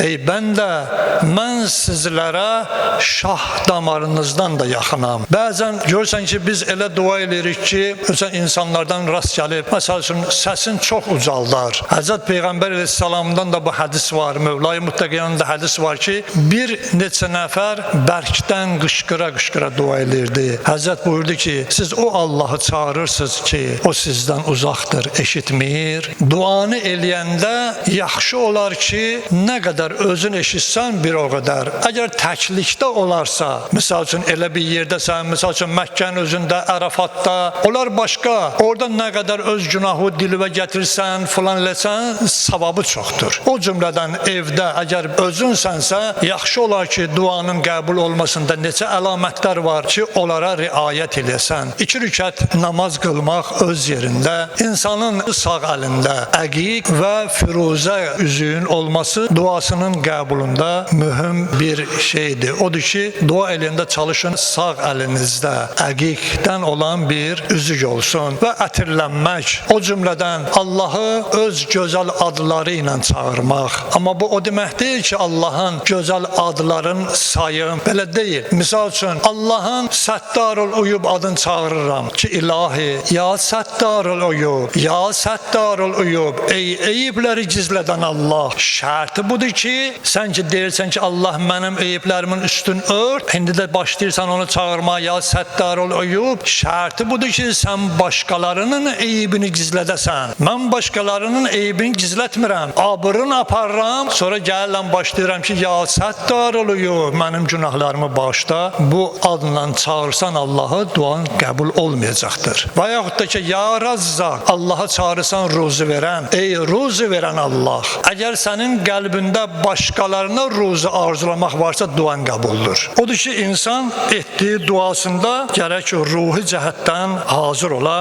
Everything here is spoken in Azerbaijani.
ey bəndə, mən sizlərə şah damarınızdan da yaxınam. Bəzən görürsən ki, biz elə dua edirik ki, məsələn, insanlardan rast gəlib, məsəl üçün, səsin çox ucaldar. Həzrət Peyğəmbər əleyhissalamdan da bu hədis var, Mövla-i Muttəqiyanın da hədis var ki, bir neçə nəfər bərkdən qışqıra-qışqıra dua edirdi. Həzrət buyurdu ki, siz o Allahı çağırırsınız ki, o sizdən uzaqdır, eşitmir. Duanı eləyəndə yaxşı olar ki, nə qədər özün eşitsən bir o qədər. Əgər təklikdə olarsa, misal üçün elə bir yerdəsən, misal üçün Məkkənin özündə, Ərafatda, onlar başqa, orada nə qədər öz günahı dilivə gətirsən, filan eləsən, savabı çoxdur. O cümlədən evdə, əgər özünsənsə, yaxşı olar ki, duanın qəbul olmasında neçə əlamətlər var ki, onlara riayət edəsən. 2 rükət namaz qılmaq öz yerində, insanın sağ əlində əqiq və firuzə üzüyün olması duasının qəbulunda mühüm bir şeydir. Odur ki, dua eləyəndə çalışın sağ əlinizdə əqiqdən olan bir üzük olsun və ətirlənmək. O cümlədən Allahı öz gözəl adları ilə çağırmaq. Amma bu o demək deyil ki, Allahın gözəl adların sayım. Belə deyil. Misal üçün, Allahın Səttarul Uyub adını çağırıram ki, ilahi, ya Səttarul Uyub, ya Səttarul Uyub, ey eyibləri gizlədən Allah. Şərti budur ki, sən ki deyirsən ki, Allah mənim eyiblərimin üstün ört, indi də başlayırsan onu çağırma, ya Səttarul Uyub. Şərti budur ki, sən başqalarının eyibini gizlədəsən. Mən başqalarının eyibini gizlətmirəm. Abırını aparıram, sonra gəlirəm başlayıram ki, ya Səttarul Uyub, mənim günahlarımı bağışla. Bu adla çağırsan Allahı, duan qəbul olmayacaqdır. Və yaxud da ki, ya Razzaq, Allahı çağırırsan ruzu verən. Ey ruzu verən Allah, əgər sənin qəlbində başqalarına ruzu arzulamaq varsa, duan qəbuldur. Odur ki, insan etdiyi duasında gərək ruhi cəhətdən hazır ola.